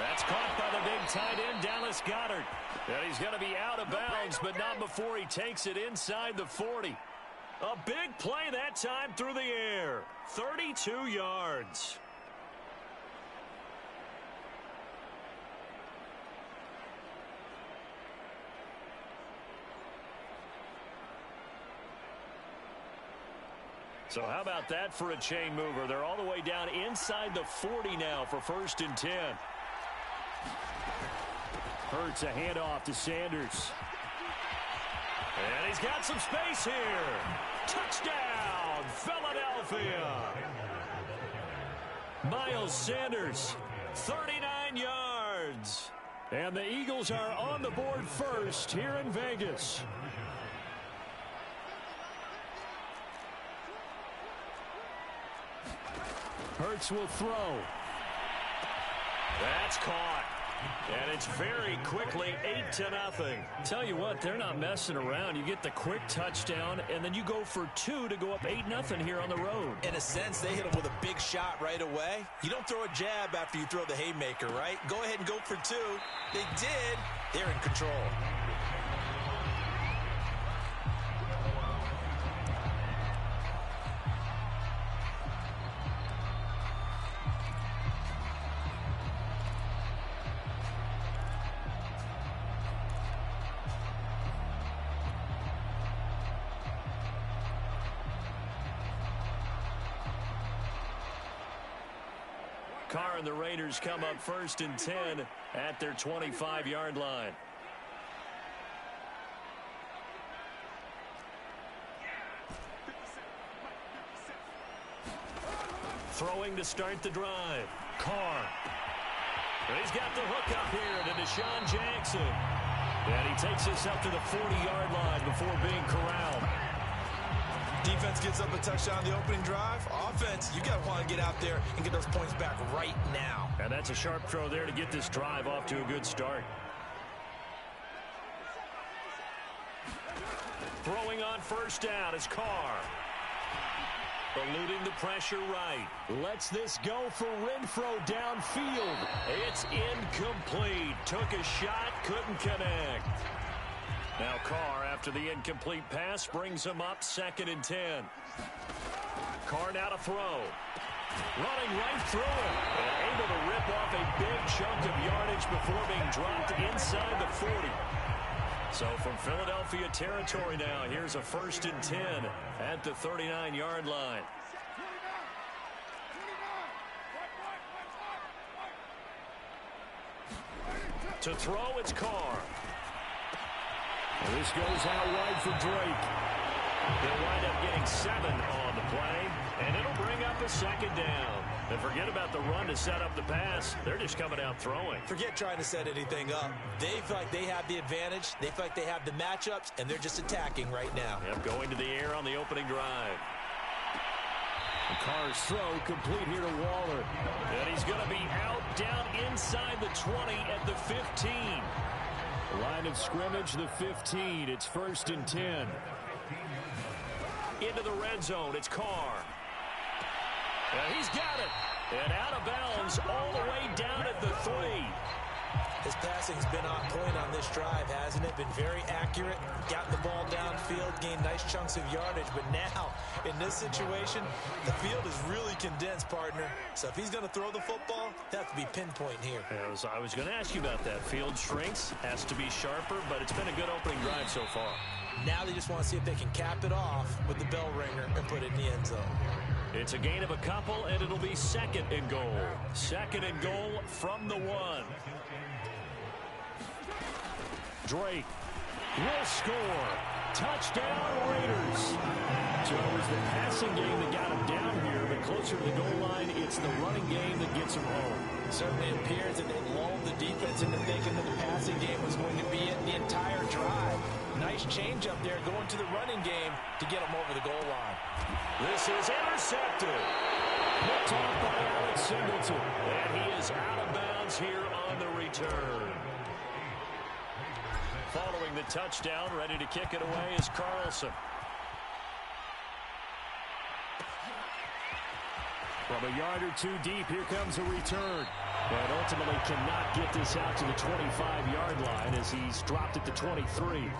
That's caught by the big tight end, Dallas Goedert. And he's going to be out of bounds, but not before he takes it inside the 40. A big play that time through the air. 32 yards. So how about that for a chain mover? They're all the way down inside the 40 now for 1st and 10. Hurts a handoff to Sanders. And he's got some space here. Touchdown, Philadelphia. Miles Sanders, 39 yards. And the Eagles are on the board first here in Vegas. Hurts will throw. That's caught. And it's very quickly 8-0. Tell you what, they're not messing around. You get the quick touchdown, and then you go for 2 to go up 8-0 here on the road. In a sense, they hit him with a big shot right away. You don't throw a jab after you throw the haymaker, right? Go ahead and go for 2. They did. They're in control. Carr and the Raiders come up 1st and 10 at their 25-yard line. Throwing to start the drive. Carr. And he's got the hook up here to Deshaun Jackson. And he takes us up to the 40-yard line before being corralled. Defense gets up a touchdown the opening drive. Offense, you got to want to get out there and get those points back right now. And that's a sharp throw there to get this drive off to a good start. Throwing on 1st down is Carr. Eluding the pressure right. Lets this go for Renfrow downfield. It's incomplete. Took a shot, couldn't connect. Now Carr, after the incomplete pass, brings him up 2nd and 10. Carr now to throw. Running right through it. And able to rip off a big chunk of yardage before being dropped inside the 40. So from Philadelphia territory now, here's a 1st and 10 at the 39-yard line. To throw, it's Carr. This goes out wide for Drake. He'll wind up getting 7 on the play, and it'll bring up a 2nd down. And forget about the run to set up the pass. They're just coming out throwing. Forget trying to set anything up. They feel like they have the advantage. They feel like they have the matchups, and they're just attacking right now. Yep, going to the air on the opening drive. And Carr's throw complete here to Waller. And he's going to be out down inside the 20 at the 15. Line of scrimmage, the 15. It's 1st and 10. Into the red zone, it's Carr. And he's got it. And out of bounds all the way down at the 3. His passing's been on point on this drive, hasn't it? Been very accurate. Got the ball downfield, gained nice chunks of yardage. But now, in this situation, the field is really condensed, partner. So if he's going to throw the football, that has to be pinpoint here. I was going to ask you about that. Field shrinks, has to be sharper, but it's been a good opening drive so far. Now they just want to see if they can cap it off with the bell ringer and put it in the end zone. It's a gain of a couple, and it'll be 2nd and goal. 2nd and goal from the 1. Drake will score. Touchdown, Raiders. So it was the passing game that got him down here, but closer to the goal line, it's the running game that gets him home. Certainly appears that they lulled the defense into thinking that the passing game was going to be it the entire drive. Nice change up there going to the running game to get him over the goal line. This is intercepted. Picked off by Alex Singleton. And he is out of bounds here on the return. Following the touchdown, ready to kick it away is Carlson. From a yard or two deep, here comes a return. And ultimately cannot get this out to the 25-yard line as he's dropped at the 23.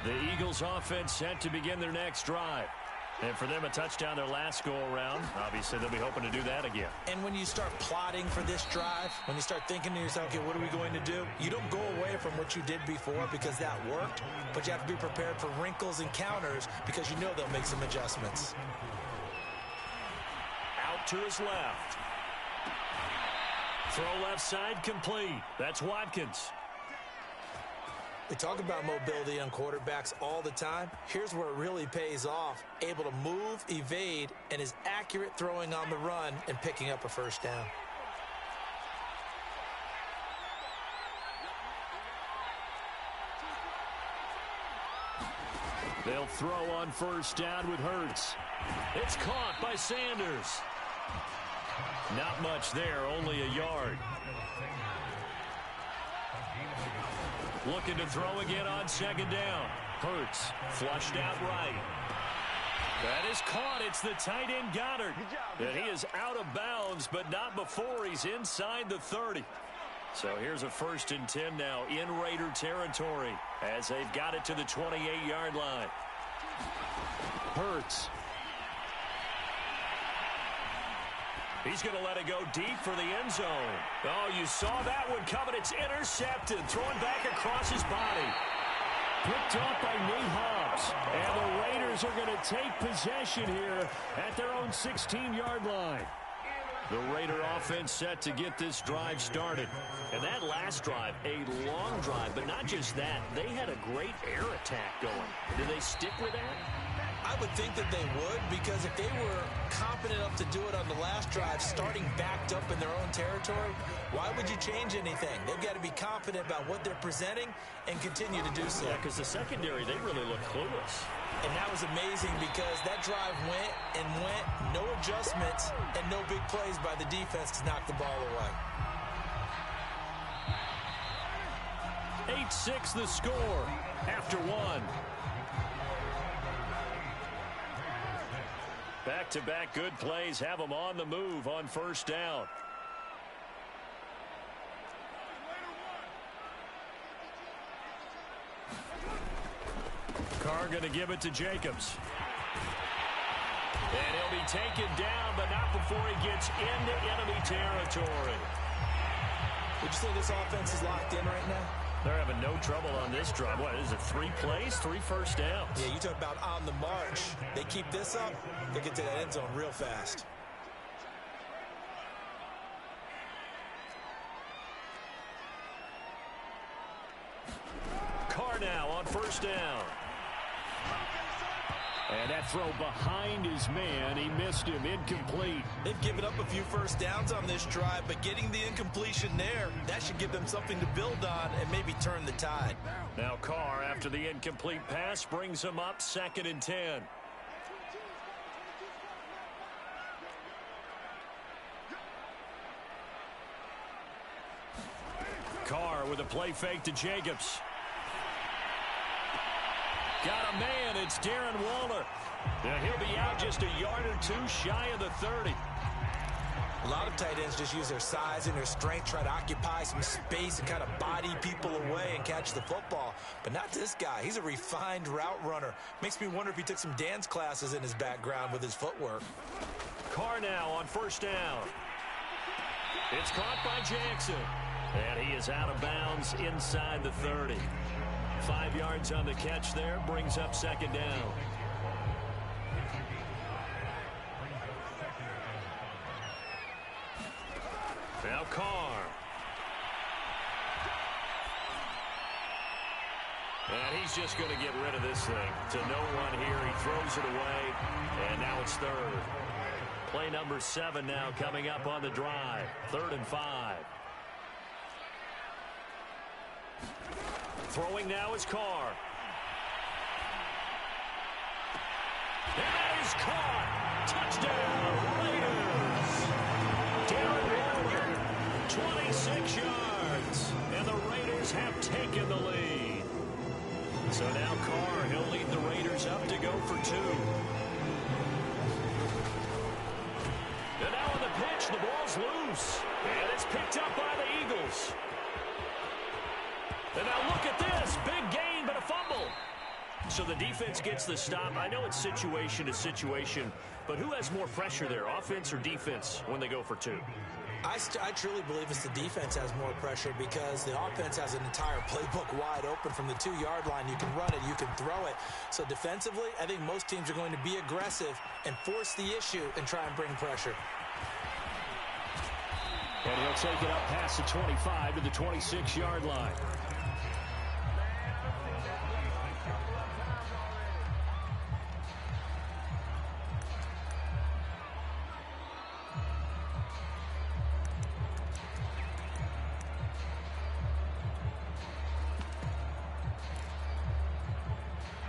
The Eagles offense set to begin their next drive. And for them, a touchdown their last go-around. Obviously, they'll be hoping to do that again. And when you start plotting for this drive, when you start thinking to yourself, okay, what are we going to do? You don't go away from what you did before because that worked, but you have to be prepared for wrinkles and counters because you know they'll make some adjustments. Out to his left. Throw left side complete. That's Watkins. We talk about mobility on quarterbacks all the time. Here's where it really pays off. Able to move, evade, and is accurate throwing on the run and picking up a first down. They'll throw on first down with Hurts. It's caught by Sanders. Not much there, only a yard. Looking to throw again on second down. Hurts flushed out right. That is caught. It's the tight end Goddard. And he is out of bounds, but not before he's inside the 30. So here's a 1st and 10 now in Raider territory as they've got it to the 28-yard line. Hurts. He's going to let it go deep for the end zone. Oh, you saw that one coming. It's intercepted. Thrown back across his body. Picked off by Nate Hobbs. And the Raiders are going to take possession here at their own 16-yard line. The Raider offense set to get this drive started. And that last drive, a long drive, but not just that. They had a great air attack going. Did they stick with that? I would think that they would, because if they were confident enough to do it on the last drive, starting backed up in their own territory, why would you change anything? They've got to be confident about what they're presenting and continue to do so. Yeah, because the secondary, they really look clueless. And that was amazing because that drive went and went, no adjustments, and no big plays by the defense to knock the ball away. 8-6 the score after one. Back-to-back good plays have them on the move on first down. Carr going to give it to Jacobs. And he'll be taken down, but not before he gets into enemy territory. Would you say this offense is locked in right now? They're having no trouble on this drive. What is it, 3 plays, 3 first downs? Yeah, you talk about on the march. They keep this up, they get to that end zone real fast. Carr now on first down. And that throw behind his man. He missed him. Incomplete. They've given up a few first downs on this drive, but getting the incompletion there, that should give them something to build on and maybe turn the tide. Now Carr, after the incomplete pass, brings him up 2nd and 10. Carr with a play fake to Jacobs. Got a man. It's Darren Waller. Now he'll be out just a yard or two shy of the 30. A lot of tight ends just use their size and their strength, try to occupy some space and kind of body people away and catch the football. But not this guy. He's a refined route runner. Makes me wonder if he took some dance classes in his background with his footwork. Carr now on first down. It's caught by Jackson. And he is out of bounds inside the 30. 5 yards on the catch there, brings up 2nd down. Now Carr. And he's just going to get rid of this thing. To no one here, he throws it away, and now it's 3rd. Play number 7 now coming up on the drive. 3rd and 5. Throwing now is Carr. And that is caught. Touchdown, Raiders. Darren Waller, 26 yards. And the Raiders have taken the lead. So now Carr, he'll lead the Raiders up to go for 2. loose. And it's picked up by the Eagles. And now look at this. Big gain, but a fumble. So the defense gets the stop. I know it's situation to situation, but who has more pressure there, offense or defense, when they go for two? I truly believe it's the defense has more pressure because the offense has an entire playbook wide open from the 2-yard line. You can run it, you can throw it. So defensively, I think most teams are going to be aggressive and force the issue and try and bring pressure. And he'll take it up past the 25 to the 26-yard line.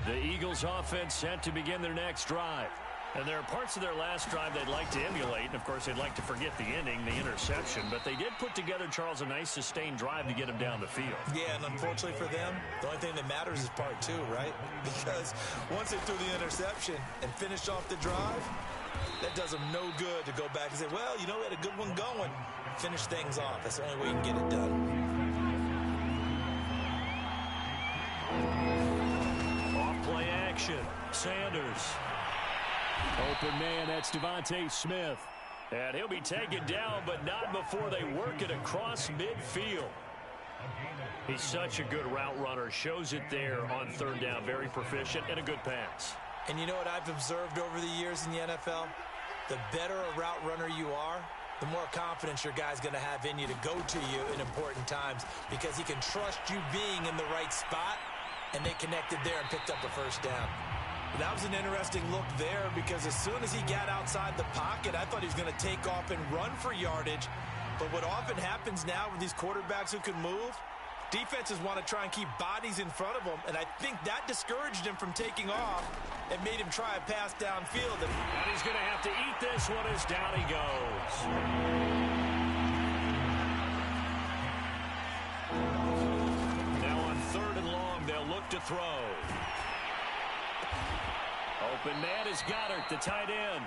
The Eagles offense set to begin their next drive. And there are parts of their last drive they'd like to emulate. And, of course, they'd like to forget the ending, the interception. But they did put together, Charles, a nice sustained drive to get him down the field. Yeah, and unfortunately for them, the only thing that matters is part two, right? Because once they threw the interception and finished off the drive, that does them no good to go back and say, well, you know, we had a good one going. Finish things off. That's the only way you can get it done. Off-play action. Sanders. Open man, that's Devontae Smith. And he'll be taken down, but not before they work it across midfield. He's such a good route runner. Shows it there on third down. Very proficient and a good pass. And you know what I've observed over the years in the NFL? The better a route runner you are, the more confidence your guy's going to have in you to go to you in important times because he can trust you being in the right spot, and they connected there and picked up the first down. That was an interesting look there because as soon as he got outside the pocket, I thought he was going to take off and run for yardage. But what often happens now with these quarterbacks who can move, defenses want to try and keep bodies in front of them, and I think that discouraged him from taking off and made him try a pass downfield. And he's going to have to eat this one as down he goes. Now on third and long, they'll look to throw. Open man is Goddard, the tight end.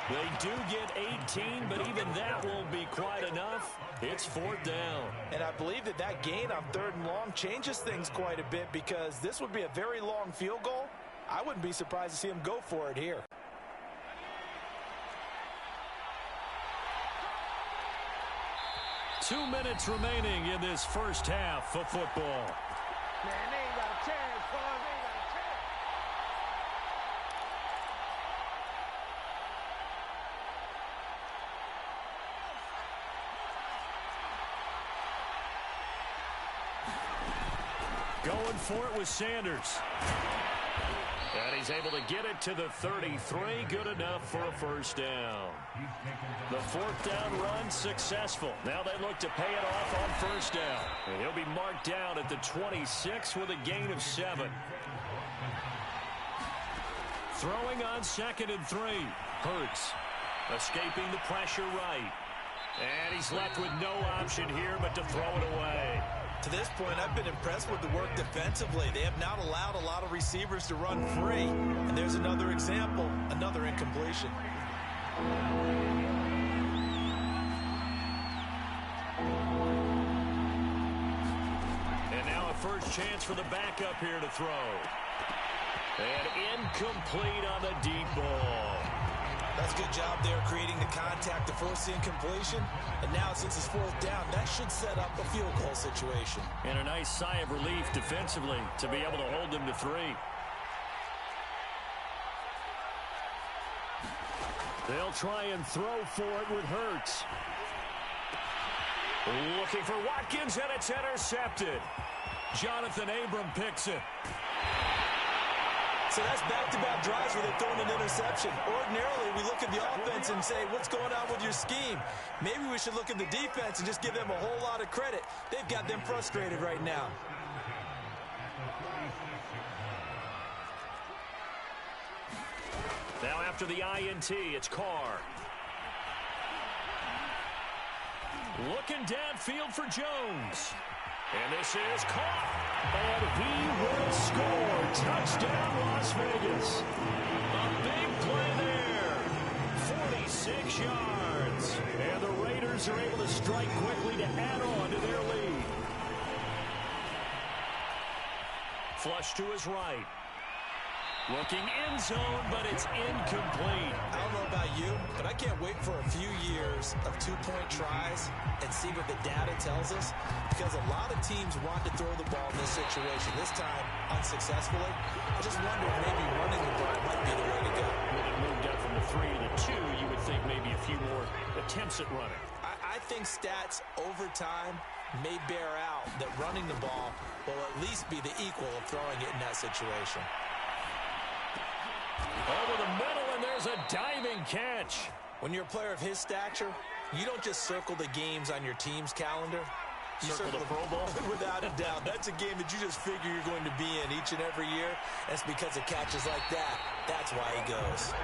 They do get 18, but even that won't be quite enough. It's fourth down. And I believe that gain on third and long changes things quite a bit because this would be a very long field goal. I wouldn't be surprised to see him go for it here. Two minutes remaining in this first half of football. Man, they ain't got a chance, boys. They ain't got a chance. Going for it with Sanders. And he's able to get it to the 33. Good enough for a first down. The fourth down run successful. Now they look to pay it off on first down. And he'll be marked down at the 26 with a gain of 7. Throwing on 2nd and 3. Hurts escaping the pressure right. And he's left with no option here but to throw it away. To this point, I've been impressed with the work defensively. They have not allowed a lot of receivers to run free. And there's another example, another incompletion. And now a first chance for the backup here to throw. And incomplete on the deep ball. That's a good job there creating the contact to force the incompletion. And now since it's fourth down, that should set up a field goal situation. And a nice sigh of relief defensively to be able to hold them to 3. They'll try and throw for it with Hurts. Looking for Watkins, and it's intercepted. Jonathan Abram picks it. So that's back-to-back drives where they've thrown an interception. Ordinarily, we look at the offense and say, what's going on with your scheme? Maybe we should look at the defense and just give them a whole lot of credit. They've got them frustrated right now. Now after the INT, it's Carr. Looking downfield for Jones. And this is caught. And he will score. Touchdown, Las Vegas. A big play there. 46 yards. And the Raiders Braves are able to strike quickly to add on to their lead. Flush to his right. Looking end zone, but it's incomplete. I don't know about you, but I can't wait for a few years of two-point tries and see what the data tells us, because a lot of teams want to throw the ball in this situation, this time unsuccessfully. I just wonder if maybe running the ball might be the way to go. When it moved up from the 3 to the 2, you would think maybe a few more attempts at running. I think stats over time may bear out that running the ball will at least be the equal of throwing it in that situation. Over the middle, and there's a diving catch. When you're a player of his stature, you don't just circle the games on your team's calendar. You circle the Pro Bowl? Without a doubt. That's a game that you just figure you're going to be in each and every year. That's because of catches like that. That's why he goes.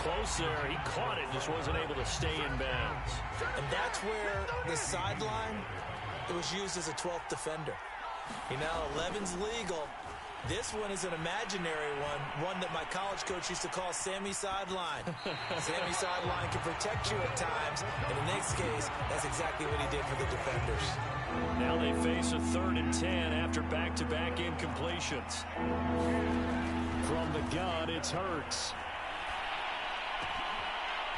Close there. He caught it, just wasn't able to stay in bounds. And that's where the sideline, it was used as a 12th defender. You know, 11's legal. This one is an imaginary one that my college coach used to call Sammy Sideline. Sammy Sideline can protect you at times. In the next case, that's exactly what he did for the defenders. Now they face a 3rd and 10 after back-to-back incompletions. From the gun, it's Hurts.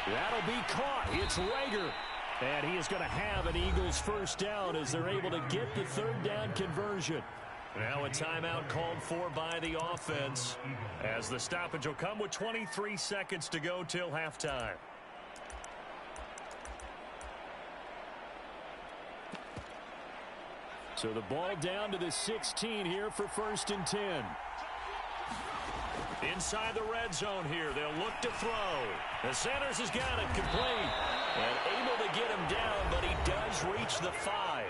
That'll be caught. It's Rager. And he is going to have an Eagles first down as they're able to get the 3rd down conversion. Now a timeout called for by the offense, as the stoppage will come with 23 seconds to go till halftime. So the ball down to the 16 here for 1st and 10. Inside the red zone here, they'll look to throw. The Sanders has got it complete and able to get him down, but he does reach the 5.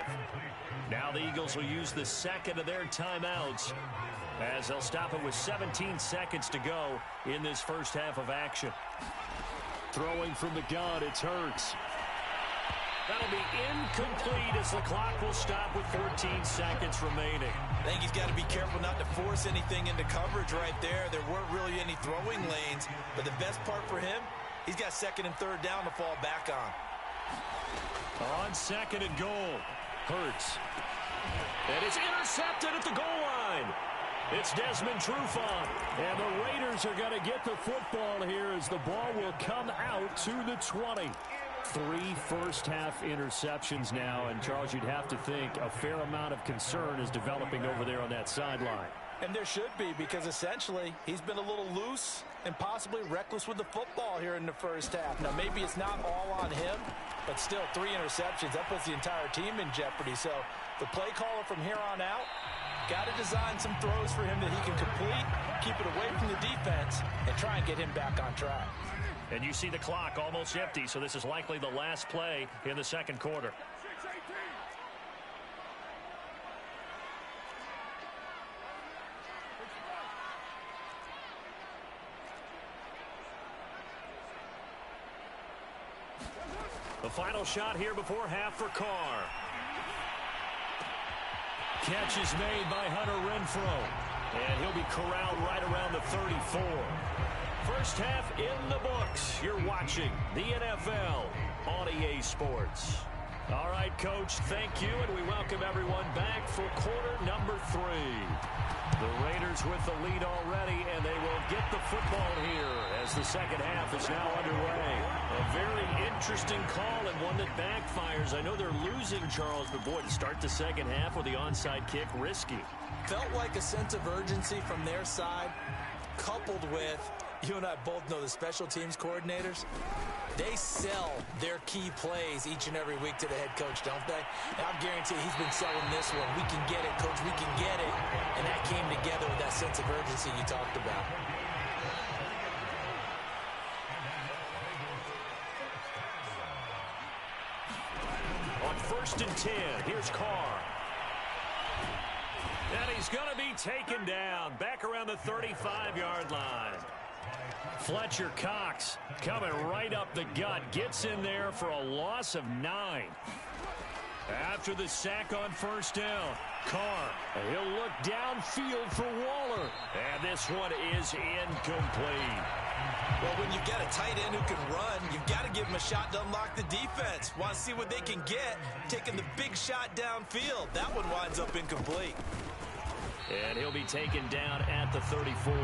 Now the Eagles will use the 2nd of their timeouts as they'll stop it with 17 seconds to go in this first half of action. Throwing from the gun, it's Hurts. That'll be incomplete as the clock will stop with 14 seconds remaining. I think he's got to be careful not to force anything into coverage right there. There weren't really any throwing lanes, but the best part for him, he's got 2nd and 3rd down to fall back on. On 2nd and goal, Hurts. And it's intercepted at the goal line. It's Desmond Trufant. And the Raiders are going to get the football here as the ball will come out to the 20. 3 first-half interceptions now. And, Charles, you'd have to think a fair amount of concern is developing over there on that sideline. And there should be, because essentially he's been a little loose and possibly reckless with the football here in the first half. Now, maybe it's not all on him, but still 3 interceptions. That puts the entire team in jeopardy. So the play caller from here on out got to design some throws for him that he can complete, keep it away from the defense, and try and get him back on track. And you see the clock almost empty, so this is likely the last play in the 2nd quarter. The final shot here before half for Carr. Catch is made by Hunter Renfrow. And he'll be corralled right around the 34. First half in the books. You're watching the NFL on EA Sports. All right, Coach, thank you, and we welcome everyone back for quarter number 3. The Raiders with the lead already, and they will get the football here as the second half is now underway. A very interesting call and one that backfires. I know they're losing, Charles, but boy, to start the second half with the onside kick, risky. Felt like a sense of urgency from their side, coupled with, you and I both know the special teams coordinators, they sell their key plays each and every week to the head coach, don't they? And I guarantee he's been selling this one. We can get it, coach, we can get it. And that came together with that sense of urgency you talked about. On 1st and 10, here's Carr. And he's going to be taken down back around the 35-yard line. Fletcher Cox coming right up the gut. Gets in there for a loss of 9. After the sack on 1st down, Carr, he'll look downfield for Waller. And this one is incomplete. Well, when you've got a tight end who can run, you've got to give him a shot to unlock the defense. Want to see what they can get, taking the big shot downfield. That one winds up incomplete. And he'll be taken down at the 34.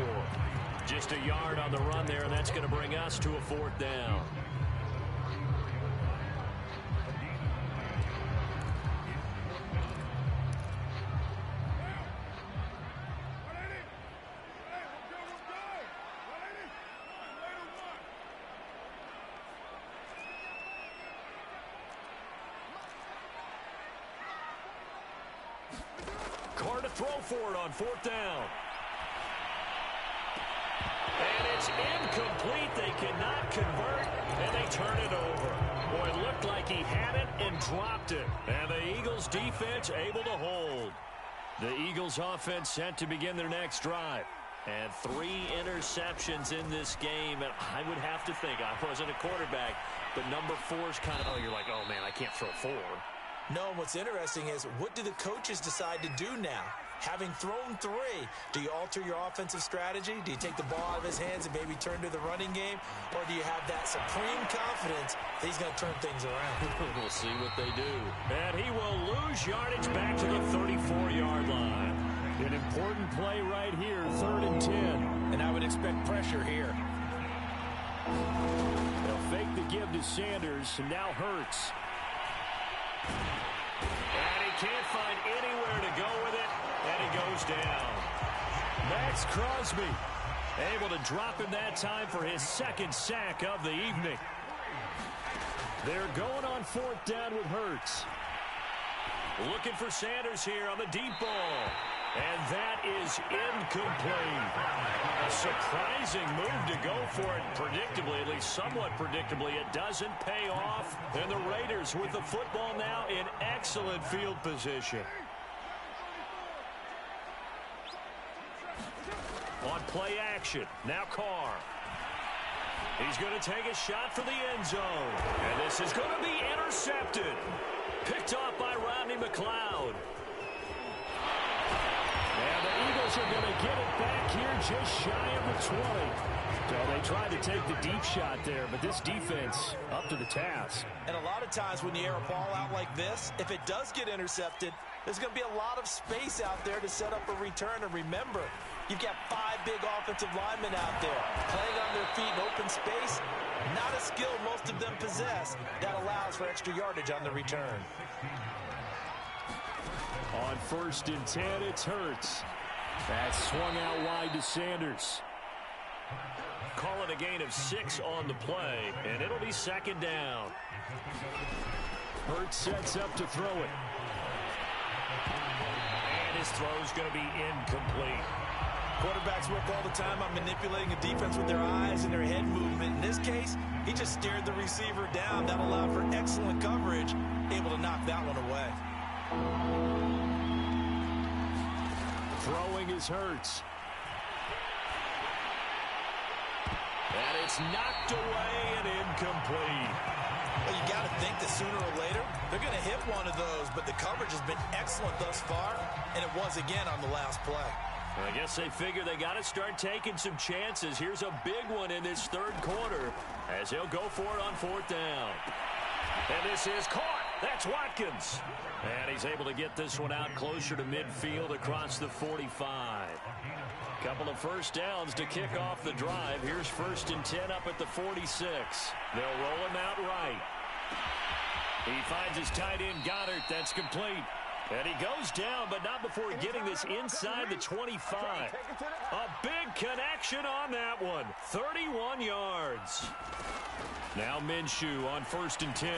Just a yard on the run there, and that's going to bring us to a 4th down. Carr to throw for it on 4th down. And it's incomplete. They cannot convert, and they turn it over. Boy, it looked like he had it and dropped it. And the Eagles defense able to hold. The Eagles offense set to begin their next drive. And 3 interceptions in this game. And I would have to think, I wasn't a quarterback, but number 4 is kind of, you're like, oh, man, I can't throw 4. No, and what's interesting is, what do the coaches decide to do now? Having thrown 3, do you alter your offensive strategy? Do you take the ball out of his hands and maybe turn to the running game? Or do you have that supreme confidence that he's going to turn things around? We'll see what they do. And he will lose yardage back to the 34-yard line. An important play right here, 3rd and 10. And I would expect pressure here. They'll fake the give to Sanders, and now Hurts. And he can't find anywhere to go with it, and he goes down. Max Crosby able to drop him that time for his 2nd sack of the evening. They're going on 4th down with Hurts. Looking for Sanders here on the deep ball. And that is incomplete. A surprising move to go for it predictably, at least somewhat predictably. It doesn't pay off. And the Raiders with the football now in excellent field position. On play action, now Carr. He's going to take a shot for the end zone. And this is going to be intercepted. Picked off by Rodney McLeod. And the Eagles are going to get it back here just shy of the 20. So they tried to take the deep shot there, but this defense up to the task. And a lot of times when you air a ball out like this, if it does get intercepted, there's going to be a lot of space out there to set up a return. And remember, you've got 5 big offensive linemen out there playing on their feet in open space. Not a skill most of them possess. That allows for extra yardage on the return. On 1st and 10, it's Hurts. That swung out wide to Sanders. Call it a gain of 6 on the play, and it'll be 2nd down. Hurts sets up to throw it. And his throw's going to be incomplete. Quarterbacks work all the time on manipulating a defense with their eyes and their head movement. In this case, he just stared the receiver down. That allowed for excellent coverage, able to knock that one away. Throwing is Hurts. And it's knocked away and incomplete. Well, you got to think that sooner or later, they're going to hit one of those, but the coverage has been excellent thus far, and it was again on the last play. Well, I guess they figure they got to start taking some chances. Here's a big one in this 3rd quarter as he'll go for it on 4th down. And this is caught. That's Watkins. And he's able to get this one out closer to midfield across the 45. Couple of 1st downs to kick off the drive. Here's 1st and 10 up at the 46. They'll roll him out right. He finds his tight end Goddard. That's complete. And he goes down, but not before getting this inside the 25. A big connection on that one. 31 yards. Now Minshew on 1st and 10.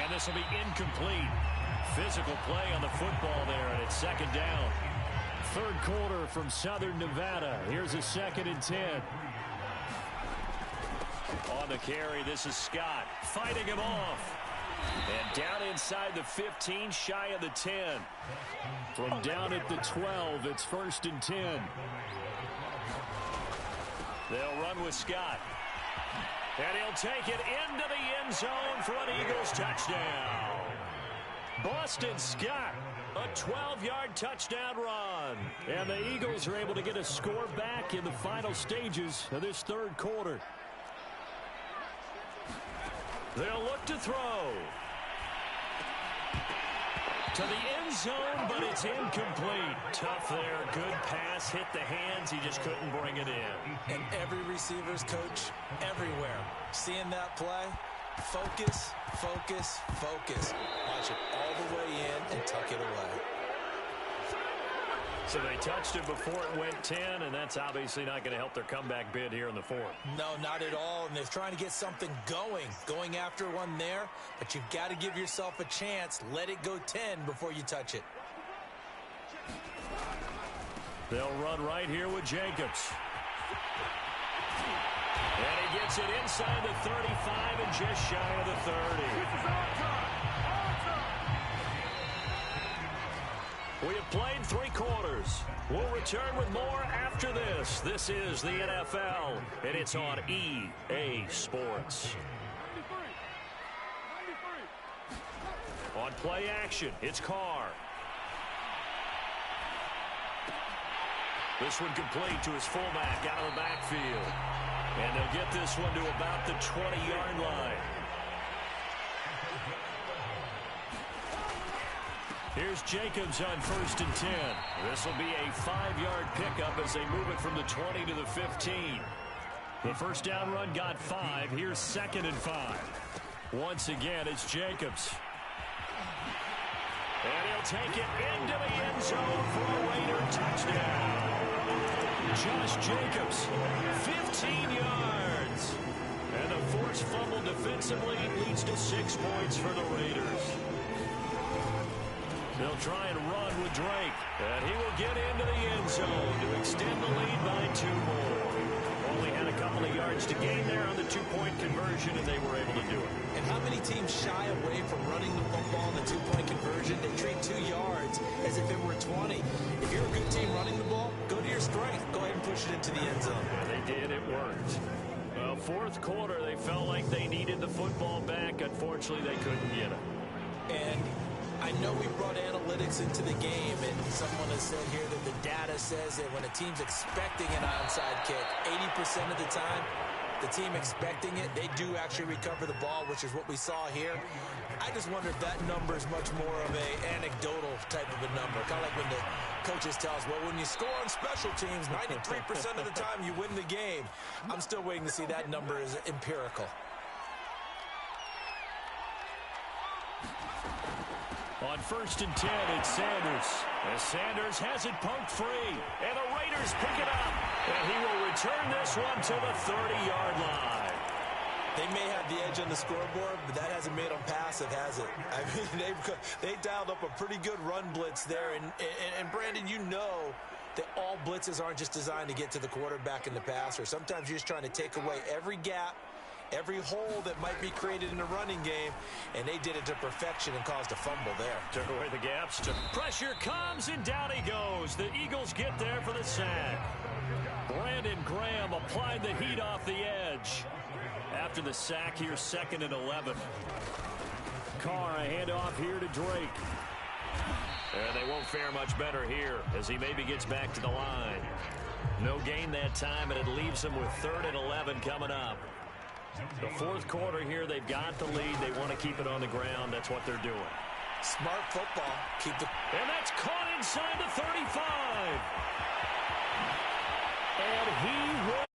And this will be incomplete. Physical play on the football there, and it's 2nd down. 3rd quarter from Southern Nevada. Here's a 2nd and 10. On the carry, this is Scott fighting him off. And down inside the 15, shy of the 10. From down at the 12, it's 1st and 10. They'll run with Scott. And he'll take it into the end zone for an Eagles touchdown. Boston Scott A 12-yard touchdown run. And the Eagles are able to get a score back in the final stages of this third quarter. They'll look to throw. To the end zone, but it's incomplete. Tough there. Good pass. Hit the hands. He just couldn't bring it in. And every receiver's coach everywhere. Seeing that play, focus, focus, focus. Watch it all the way in and tuck it away. So they touched it before it went 10, and that's obviously not going to help their comeback bid here in the fourth. No, not at all, and they're trying to get something going after one there, but you've got to give yourself a chance. Let it go 10 before you touch it. They'll run right here with Jacobs. And he gets it inside the 35 and just shy of the 30. We have played 3 quarters. We'll return with more after this. This is the NFL, and it's on EA Sports. On play action, it's Carr. This one complete to his fullback out of the backfield. And they'll get this one to about the 20-yard line. Here's Jacobs on 1st and 10. This will be a 5-yard pickup as they move it from the 20 to the 15. The first down run got 5. Here's 2nd and 5. Once again, it's Jacobs. And he'll take it into the end zone for a Raider touchdown. Josh Jacobs, 15 yards. And a forced fumble defensively leads to 6 points for the Raiders. They'll try and run with Drake. And he will get into the end zone to extend the lead by 2 more. Only had a couple of yards to gain there on the 2-point conversion, and they were able to do it. And how many teams shy away from running the football in the 2-point conversion? They treat 2 yards as if it were 20. If you're a good team running the ball, go to your strength. Go ahead and push it into the end zone. Yeah, they did. It worked. Well, fourth quarter, they felt like they needed the football back. Unfortunately, they couldn't get it. And I know we brought analytics into the game, and someone has said here that the data says that when a team's expecting an onside kick, 80% of the time, the team expecting it, they do actually recover the ball, which is what we saw here. I just wonder if that number is much more of a anecdotal type of a number. Kind of like when the coaches tell us, well, when you score on special teams, 93% of the time you win the game. I'm still waiting to see that number is empirical. On 1st and 10, it's Sanders. As Sanders has it poked free. And the Raiders pick it up. And he will return this one to the 30-yard line. They may have the edge on the scoreboard, but that hasn't made them passive, has it? I mean, they dialed up a pretty good run blitz there. And Brandon, you know that all blitzes aren't just designed to get to the quarterback in the passer. Sometimes you're just trying to take away every gap, every hole that might be created in the running game, and they did it to perfection and caused a fumble there. Took away the gaps. Pressure comes, and down he goes. The Eagles get there for the sack. Brandon Graham applied the heat off the edge. After the sack, here's 2nd and 11. Carr, a handoff here to Drake. And they won't fare much better here as he maybe gets back to the line. No gain that time, and it leaves them with 3rd and 11 coming up. The fourth quarter here, they've got the lead. They want to keep it on the ground. That's what they're doing. Smart football. And that's caught inside the 35. And he will.